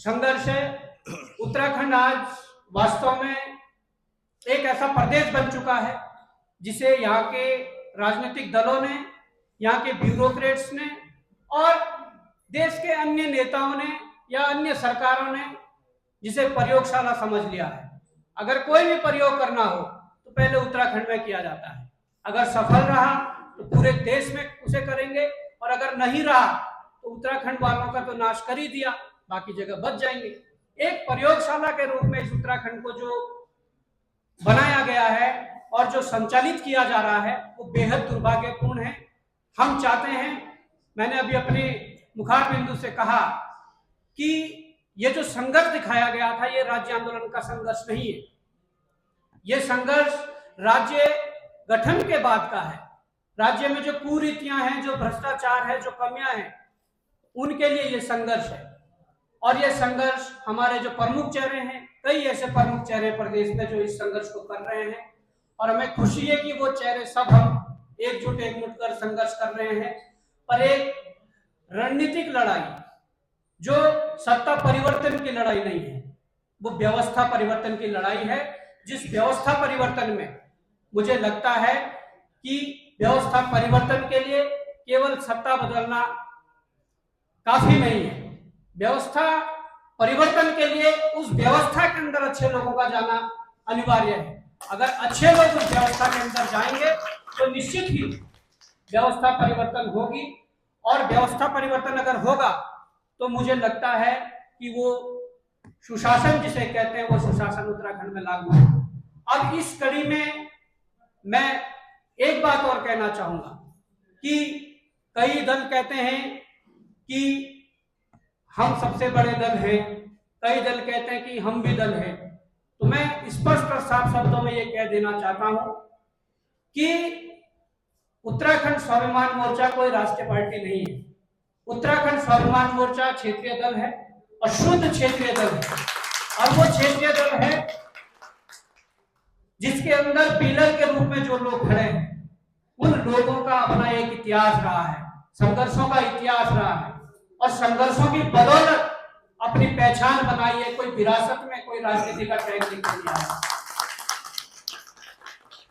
संघर्ष है। उत्तराखंड आज वास्तव में एक ऐसा प्रदेश बन चुका है जिसे यहाँ के राजनीतिक दलों ने, यहाँ के ब्यूरोक्रेट्स ने और देश के अन्य नेताओं ने या अन्य सरकारों ने जिसे प्रयोगशाला समझ लिया है। अगर कोई भी प्रयोग करना हो तो पहले उत्तराखंड में किया जाता है। अगर सफल रहा तो पूरे देश में उसे करेंगे, और अगर नहीं रहा तो उत्तराखंड वालों का तो नाश कर ही दिया, बाकी जगह बच जाएंगे। एक प्रयोगशाला के रूप में इस उत्तराखंड को जो बनाया गया है और जो संचालित किया जा रहा है वो बेहद दुर्भाग्यपूर्ण है। हम चाहते हैं, मैंने अभी अपने मुखार बिंदु से कहा कि ये जो संघर्ष दिखाया गया था ये राज्य आंदोलन का संघर्ष नहीं है। ये संघर्ष राज्य गठन के बाद का है। राज्य में जो कुरीतियां हैं, जो भ्रष्टाचार है, जो कमियां हैं, उनके लिए ये संघर्ष है। और ये संघर्ष हमारे जो प्रमुख चेहरे हैं, कई ऐसे प्रमुख चेहरे प्रदेश में जो इस संघर्ष को कर रहे हैं, और हमें खुशी है कि वो चेहरे सब हम एकजुट कर संघर्ष कर रहे हैं। पर एक रणनीतिक लड़ाई जो सत्ता परिवर्तन की लड़ाई नहीं है, वो व्यवस्था परिवर्तन की लड़ाई है। जिस व्यवस्था परिवर्तन में मुझे लगता है कि व्यवस्था परिवर्तन के लिए केवल सत्ता बदलना काफी नहीं है। व्यवस्था परिवर्तन के लिए उस व्यवस्था के अंदर अच्छे लोगों का जाना अनिवार्य है। अगर अच्छे लोग उस व्यवस्था के अंदर जाएंगे तो निश्चित ही व्यवस्था परिवर्तन होगी, और व्यवस्था परिवर्तन अगर होगा तो मुझे लगता है कि वो सुशासन जिसे कहते हैं वो सुशासन उत्तराखंड में लागू है। अब इस कड़ी में मैं एक बात और कहना चाहूंगा कि कई दल कहते हैं कि हम सबसे बड़े दल हैं, कई दल कहते हैं कि हम भी दल हैं। तो मैं स्पष्ट और साफ शब्दों में ये कह देना चाहता हूं कि उत्तराखंड स्वाभिमान मोर्चा कोई राष्ट्रीय पार्टी नहीं है। उत्तराखंड स्वाभिमान मोर्चा क्षेत्रीय दल है और शुद्ध क्षेत्रीय दल है, और वो क्षेत्रीय दल है जिसके अंदर पिलर के रूप में जो लोग खड़े हैं उन लोगों का अपना एक इतिहास रहा है, संघर्षों का इतिहास रहा है, और संघर्षों की बदौलत अपनी पहचान बनाई है। कोई विरासत में कोई राजनीति का टैग नहीं किया है।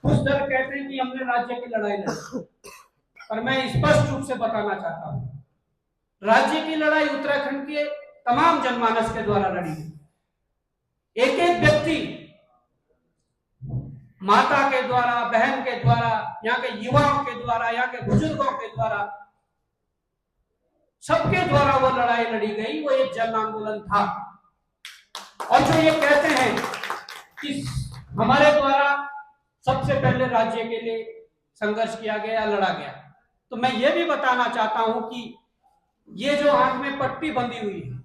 कुछ दल कहते हैं कि हमने राज्य की लड़ाई लड़ी, पर मैं स्पष्ट रूप से बताना चाहता हूं, राज्य की लड़ाई उत्तराखंड के तमाम जनमानस के द्वारा लड़ी है। एक एक व्यक्ति, माता के द्वारा, बहन के द्वारा, यहाँ के युवाओं के द्वारा, यहाँ के बुजुर्गों के द्वारा, सबके द्वारा वो लड़ाई लड़ी गई। वो एक जन आंदोलन था। और जो ये कहते हैं कि हमारे द्वारा सबसे पहले राज्य के लिए संघर्ष किया गया, लड़ा गया, तो मैं ये भी बताना चाहता हूं कि ये जो आंख में पट्टी बंधी हुई है,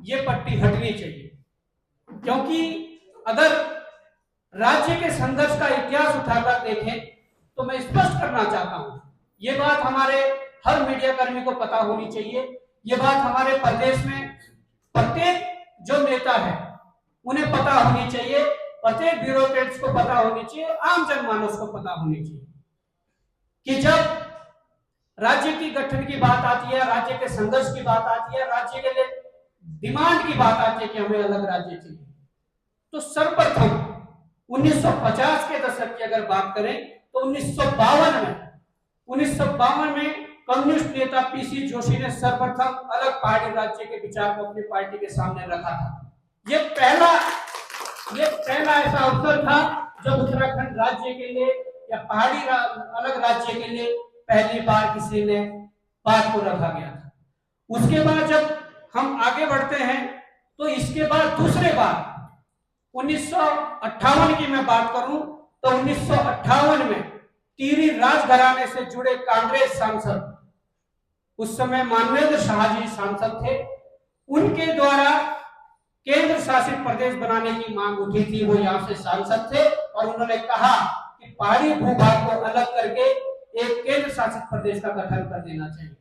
ये पट्टी हटनी चाहिए। क्योंकि अगर राज्य के संघर्ष का इतिहास उठाकर देखें तो मैं स्पष्ट करना चाहता हूं, ये बात हमारे हर मीडिया कर्मी को पता होनी चाहिए, ये बात हमारे प्रदेश में प्रत्येक जो नेता है उन्हें पता होनी चाहिए, प्रत्येक ब्यूरोक्रेट्स को पता होनी चाहिए, आम जनमानस को पता होनी चाहिए कि जब राज्य की गठन की बात आती है, राज्य के संघर्ष की बात आती है, राज्य के लिए डिमांड की बात आती है कि हमें अलग राज्य चाहिए, तो सर्वप्रथम 1950 के दशक की अगर बात करें तो 1952 में कम्युनिस्ट नेता पीसी जोशी ने सर्वप्रथम अलग पहाड़ी राज्य के विचार को अपनी पार्टी के सामने रखा था। ये पहला ऐसा अवसर था जब उत्तराखंड राज्य के लिए या पहाड़ी अलग राज्य के लिए पहली बार किसी ने बात को रखा गया था। उसके बाद जब हम आगे बढ़ते हैं तो इसके बाद दूसरे बार 1958 की मैं बात करूं तो 1958 में टिहरी राजघराने से जुड़े कांग्रेस सांसद, उस समय मानवेंद्र शाह जी सांसद थे, उनके द्वारा केंद्र शासित प्रदेश बनाने की मांग उठी थी। वो यहाँ से सांसद थे और उन्होंने कहा कि पहाड़ी भूभाग को अलग करके एक केंद्र शासित प्रदेश का गठन कर देना चाहिए।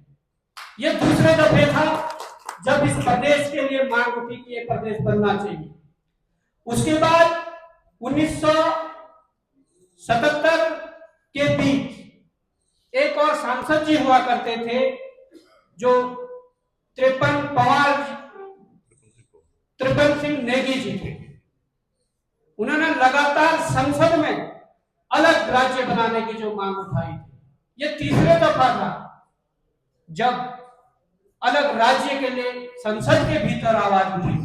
ये दूसरे दफे था जब इस प्रदेश के लिए मांग उठी कि ये प्रदेश बनना चाहिए। उसके बाद 1977 के बीच एक और सांसद जी हुआ करते थे जो त्रिभुवन सिंह नेगी जी थे। उन्होंने लगातार संसद में अलग राज्य बनाने की जो मांग उठाई थी, ये तीसरे दफा था जब अलग राज्य के लिए संसद के भीतर आवाज उठी।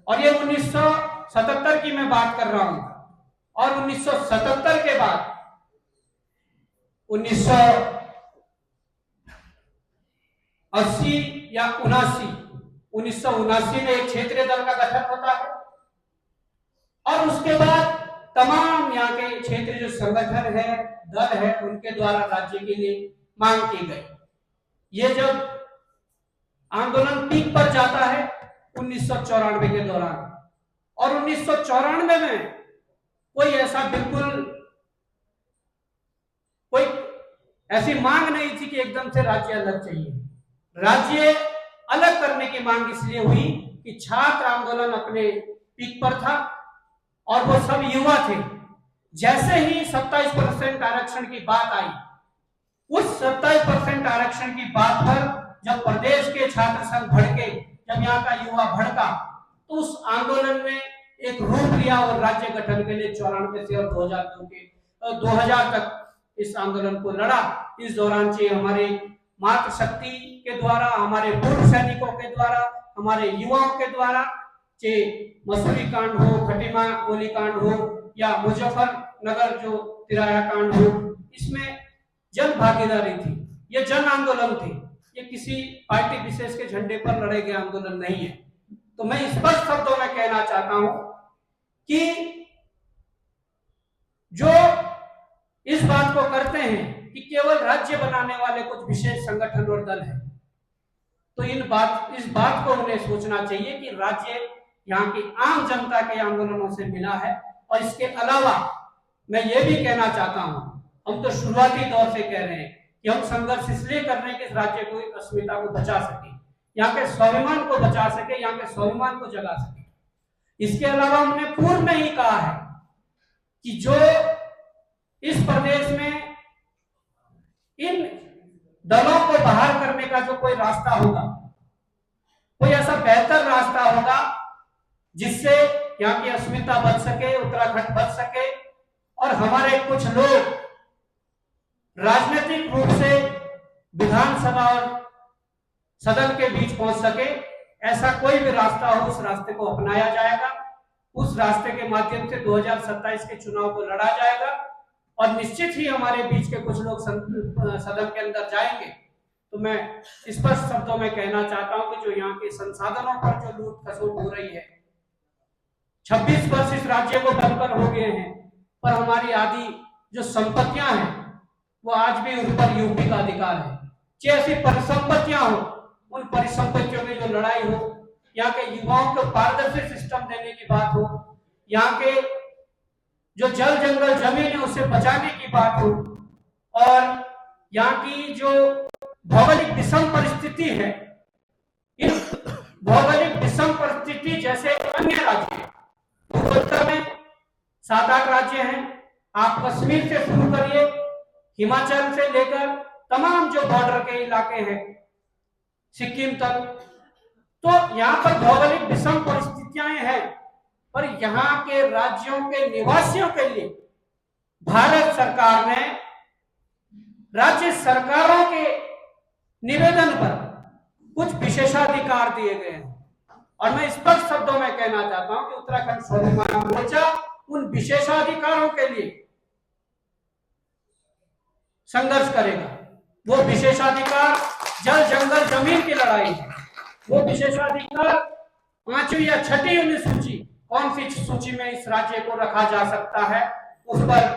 और ये 1977 की मैं बात कर रहा हूं। और 1977 के बाद 1980 या 1979 में एक क्षेत्रीय दल का गठन होता है। और उसके बाद तमाम यहाँ के क्षेत्रीय जो संगठन है, दल है, उनके द्वारा राज्य के लिए मांग की गई। ये जब आंदोलन पीक पर जाता है 1994 के दौरान, और 1994 में कोई ऐसा बिल्कुल कोई ऐसी मांग नहीं थी कि एकदम से राज्य अलग चाहिए। राज्य अलग करने की मांग इसलिए हुई कि छात्र आंदोलन अपने पीक पर था और वो सब युवा थे। जैसे ही 27% आरक्षण की बात आई, उस 27% आरक्षण की बात पर जब प्रदेश के छात्र संघ भड़के, जब यहाँ का युवा भड़का, तो उस आंदोलन ने एक रूप लिया और राज्य गठन के लिए 94 से और 2000 तक इस आंदोलन को लड़ा। इस दौरान से हमारे मातृशक्ति के द्वारा, हमारे पूर्व सैनिकों के द्वारा, हमारे युवाओं के द्वारा, चाहे मसूरी कांड हो, खटीमा गोली कांड हो, या मुजफ्फरनगर जो तिराया कांड हो, इसमें जन भागीदारी थी। ये जन आंदोलन थे, ये किसी पार्टी विशेष के झंडे पर लड़े गए आंदोलन नहीं है। तो मैं स्पष्ट शब्दों में कहना चाहता हूं कि जो इस बात को करते हैं कि केवल राज्य बनाने वाले कुछ विशेष संगठन और दल हैं, तो इस बात को उन्हें सोचना चाहिए कि राज्य यहाँ की आम जनता के आंदोलनों से मिला है। और इसके अलावा मैं ये भी कहना चाहता हूं, हम तो शुरुआती दौर से कह रहे हैं कि हम संघर्ष इसलिए कर रहे हैं कि इस राज्य को एक अस्मिता को बचा सके, यहाँ के स्वाभिमान को बचा सके, यहाँ के स्वाभिमान को जगा सके। इसके अलावा हमने पूर्व में ही कहा है कि जो इस प्रदेश में इन दलों को बाहर करने का जो कोई रास्ता होगा, कोई ऐसा बेहतर रास्ता होगा जिससे यहाँ की अस्मिता बच सके, उत्तराखंड बच सके और हमारे कुछ लोग राजनीतिक रूप से विधानसभा और सदन के बीच पहुंच सके, ऐसा कोई भी रास्ता हो, उस रास्ते को अपनाया जाएगा। उस रास्ते के माध्यम से 2027 के चुनाव को लड़ा जाएगा और निश्चित ही हमारे बीच के कुछ लोग सदन के अंदर जाएंगे। तो मैं स्पष्ट शब्दों में कहना चाहता हूं कि जो यहाँ के संसाधनों पर जो लूट खसोट हो रही है, 26 वर्ष इस राज्य को बनकर हो गए हैं, पर हमारी आदि जो संपत्तियां हैं वो आज भी उन पर यूपी का अधिकार है। चाहे ऐसी परिसंपत्तियां हो, उन परिसंपत्तियों की जो लड़ाई हो, यहाँ के युवाओं को पारदर्शी सिस्टम देने की बात हो, यहाँ के जो जल जंगल जमीन है उसे बचाने की बात हो, और यहाँ की जो भौगोलिक विषम परिस्थिति है, इस भौगोलिक विषम परिस्थिति जैसे अन्य राज्य, उत्तर में 7-8 राज्य हैं, आप कश्मीर से शुरू करिए, हिमाचल से लेकर तमाम जो बॉर्डर के इलाके हैं सिक्किम तक, तो यहाँ पर भौगोलिक विषम परिस्थितियां हैं। पर यहाँ के राज्यों के निवासियों के लिए भारत सरकार ने राज्य सरकारों के निवेदन पर कुछ विशेषाधिकार दिए गए हैं। और मैं स्पष्ट शब्दों में कहना चाहता हूं कि उत्तराखंड स्वाभिमान मोर्चा उन विशेषाधिकारों के लिए संघर्ष करेगा। वो विशेषाधिकार जल जंगल जमीन की लड़ाई है। वो विशेषाधिकार 5वीं या 6ठी अनुसूची, कौन सी सूची में इस राज्य को रखा जा सकता है, उस पर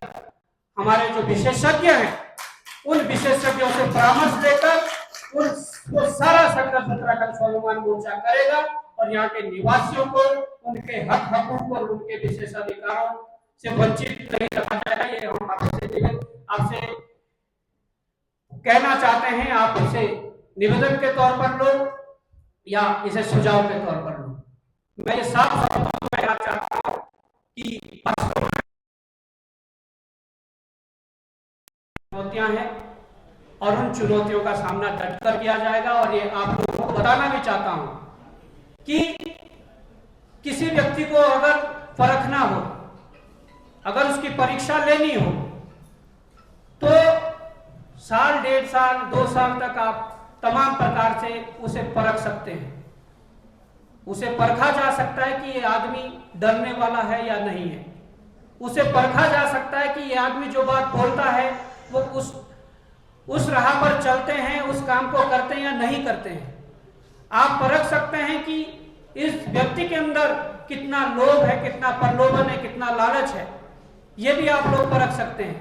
हमारे जो विशेषज्ञ हैं उन विशेषज्ञों से परामर्श लेकर वो सारा संघर्ष उत्तराखंड स्वाभिमान मोर्चा करेगा और यहाँ के निवासियों को उनके हक हकूक और उनके विशेषाधिकारों से वंचित नहीं रखा जाएगा। ये हम आपसे कहना चाहते हैं, आप इसे निवेदन के तौर पर लो या इसे सुझाव के तौर पर लो। मैं ये साफ शब्दों में कहना चाहता हूं कि चुनौतियां हैं और उन चुनौतियों का सामना डटकर किया जाएगा। और ये आप लोगों को बताना भी चाहता हूं कि किसी व्यक्ति को अगर परखना हो, अगर उसकी परीक्षा लेनी हो, तो साल, 1.5 साल, 2 साल तक आप तमाम प्रकार से उसे परख सकते हैं। उसे परखा जा सकता है कि ये आदमी डरने वाला है या नहीं है। उसे परखा जा सकता है कि ये आदमी जो बात बोलता है वो उस राह पर चलते हैं, उस काम को करते हैं या नहीं करते हैं। आप परख सकते हैं कि इस व्यक्ति के अंदर कितना लोभ है, कितना प्रलोभन है, कितना लालच है, ये भी आप लोग परख सकते हैं।